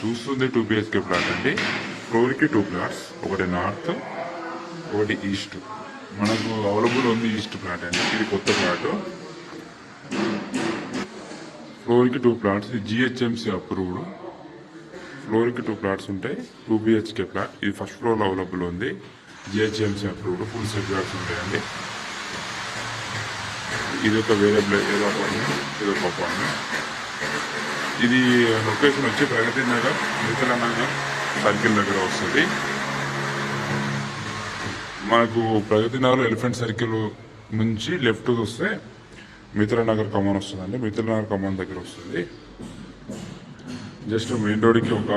చూస్తుంది 2 BHK plot అండి. ఫ్లోర్కి 2 ప్లాట్స్, ఒకటి నార్త్ ఒకటి ఈస్ట్. మనకు అవైలబుల్ ఉంది ఈస్ట్ ప్లాట్ అండి. ఇది కొత్త ప్లాట్. ఫ్లోర్కి 2 ప్లాట్స్, జిహెచ్ఎంసీ అప్రూవ్డ్. ఫ్లోర్కి 2 ప్లాట్స్ ఉంటాయి. 2 BHK ప్లాట్. ఇది ఫస్ట్ ఫ్లోర్లో అవైలబుల్ ఉంది. GHMC approved. Full set backs ఉంటాయండి. ఇది ఒక వేరే ఏదో అపార్ట్మెంట్, ఇది ఒక అపార్ట్మెంట్. ఇది లొకేషన్ వచ్చి ప్రగతి నగర్, మిథిలా నగర్ సర్కిల్ దగ్గర వస్తుంది. మనకు ప్రగతి నగర్ ఎలిఫెంట్ సర్కిల్ నుంచి లెఫ్ట్ వస్తే మిథిలా నగర్ కమాన్ వస్తుందండి. మిథిలా నగర్ కమాన్ దగ్గర వస్తుంది. జస్ట్ మెయిన్ రోడ్కి ఒక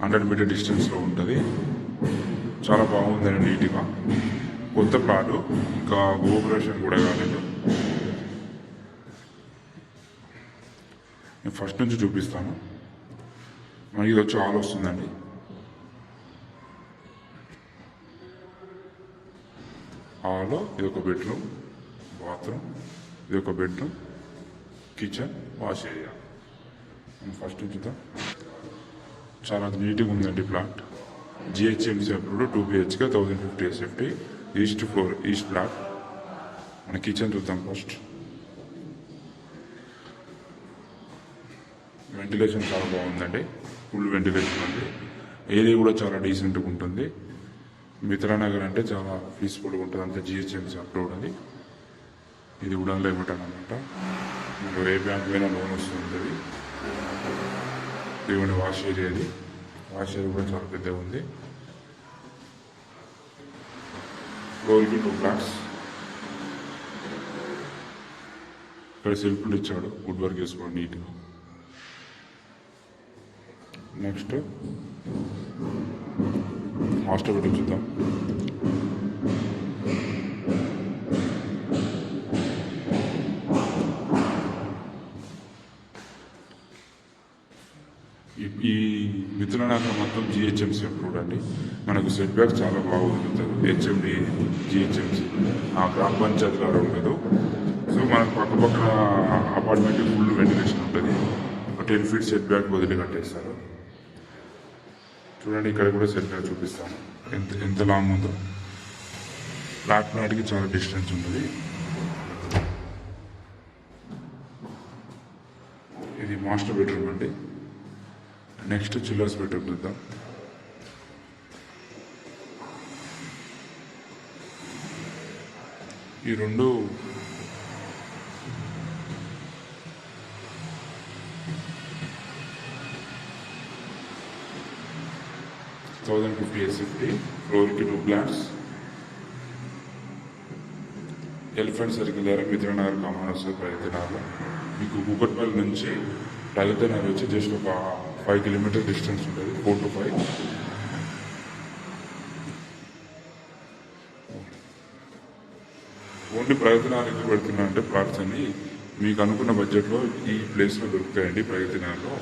100 మీటర్ డిస్టెన్స్లో ఉంటుంది. చాలా బాగుందండి, నీట్గా. కొత్త ప్లాట్, ఇంకా గోపురేషన్ కూడా కాలేదు. నేను ఫస్ట్ నుంచి చూపిస్తాను. మనకి ఇది వచ్చి హాల్ వస్తుందండి. హాల్లో ఇది ఒక బెడ్రూమ్, బాత్రూమ్, ఇది ఒక bedroom, kitchen, wash area. First చూద్దాం. చాలా నీట్గా ఉందండి plot. GHMC approved, 2 BHK, 1050 SFT, east floor, east plot. మన కిచెన్ చూద్దాం ఫస్ట్. వెంటిలేషన్ చాలా బాగుందండి. ఫుల్ వెంటిలేషన్ ఉంది. ఏరియా కూడా చాలా డీసెంట్గా ఉంటుంది. మిథిలా నగర్ అంటే చాలా పీస్ఫుల్గా ఉంటుంది. అంతే జిహెచ్ఎంసీ అప్రూవ్డ్ అది. ఇది ఉడాన్లో ఇవ్వటం అనమాట. మనకు ఏ బ్యాంక్ పైన లోన్ వస్తుంది. ఇదిగోండి వాష్ ఏరియా. అది వాష్ ఏరియా కూడా చాలా పెద్దగా ఉంది. ఫ్లోర్కి 2 ఫ్లాట్స్. ఇక్కడ సెల్ఫ్లు ఇచ్చాడు, వుడ్ వర్క్ వేసుకోండి నీట్గా. నెక్స్ట్ మాస్టర్ బెడ్రూమ్ చూద్దాం. ఈ మిథిలా నగర్ మొత్తం జిహెచ్ఎంసీ అప్రూవ్డ్ అండి. మనకు సెట్ బ్యాక్ చాలా బాగుంటుంది. హెచ్ఎండి జిహెచ్ఎంసీ గ్రామ పంచాయతీలో ఉండదు. సో మనకు పక్కన అపార్ట్మెంట్ ఫుల్ వెంటిలేషన్ ఉంటుంది. 10 feet సెట్ బ్యాక్ వదిలి కట్టేస్తారు. చూడండి, ఇక్కడ కూడా సెట్ బ్యాక్ చూపిస్తాను ఎంత లాంగ్ ఉందో. ప్లాట్కి చాలా డిస్టెన్స్ ఉంటుంది. ఇది మాస్టర్ బెడ్రూమ్ అండి. నెక్స్ట్ చిల్లర్స్ బెడ్రూమ్ చూద్దాం. ఈ రెండు 1050 SFT, ఫ్లోర్కి 2 ఫ్లాట్స్. ఎలిఫెంట్ సర్కిల్ దగ్గర మిథిలా నగర్ కమాన్ వస్తుంది. ప్రగతి నగర్లో మీకు కూకట్పల్లి నుంచి ప్రగతి నగర్ వచ్చి జస్ట్ ఒక 5 kilometer డిస్టెన్స్ ఉంటుంది. 4 to 5. ఓన్లీ ప్రగతి నగర్ ఎందుకు పెడుతున్నా అంటే ప్లాట్స్ అన్ని మీకు అనుకున్న బడ్జెట్లో ఈ ప్లేస్లో దొరుకుతాయండి ప్రగతి నగర్లో.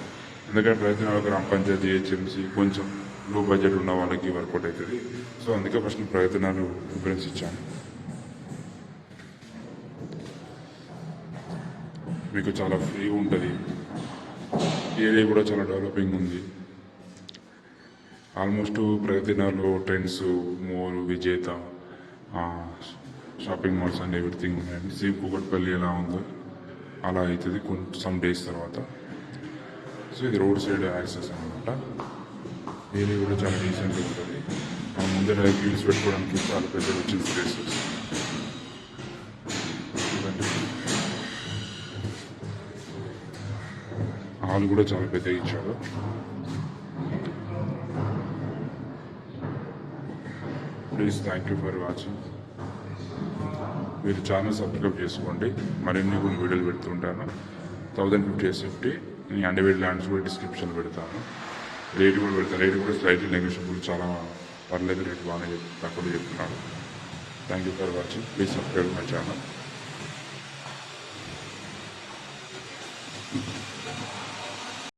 ఎందుకంటే ప్రగతి నగర్ గ్రామ పంచాయతీ జిహెచ్ఎంసీ కొంచెం లో బడ్జెట్ ఉన్న వాళ్ళకి వర్కౌట్ అవుతుంది. సో అందుకే ఫస్ట్ ప్రగతి నగర్ ప్రిఫరెన్స్ ఇచ్చాను. మీకు చాలా ఫ్రీగా ఉంటుంది. ఏరియా కూడా చాలా డెవలపింగ్ ఉంది. ఆల్మోస్ట్ ప్రగతి నగర్లో ట్రెండ్స్, మోల్, విజేత, షాపింగ్ మాల్స్ అండ్ ఎవ్రీథింగ్ ఉన్నాయండి. సేమ్ కూకట్పల్లి ఎలా ఉందో అలా అవుతుంది సమ్ డేస్ తర్వాత. సో ఇది రోడ్ సైడ్ యాక్సెస్ అనమాట. ఏరియా కూడా చాలా డీసెంట్గా ఉంటుంది. ముందర వీల్స్ పెట్టుకోవడానికి చాలా పెద్ద వచ్చిన స్పేసెస్. హాల్ కూడా చాలా పెద్దగా ఇచ్చాడు. Please thank you for watching. మీరు ఛానల్ సబ్స్క్రైబ్ చేసుకోండి. మరిన్ని కొన్ని వీడియోలు పెడుతుంటాను. 1050 SFT అండర్వేడ్ ల్యాండ్స్ కూడా డిస్క్రిప్షన్ పెడతాను. రేట్ కూడా పెడతాను. రేట్ కూడా స్లైట్లీ నెగోషియబుల్, చాలా పర్లేదు. రేట్ బాగానే తక్కువ చెప్తున్నాను. Thank you for watching. Please subscribe my channel.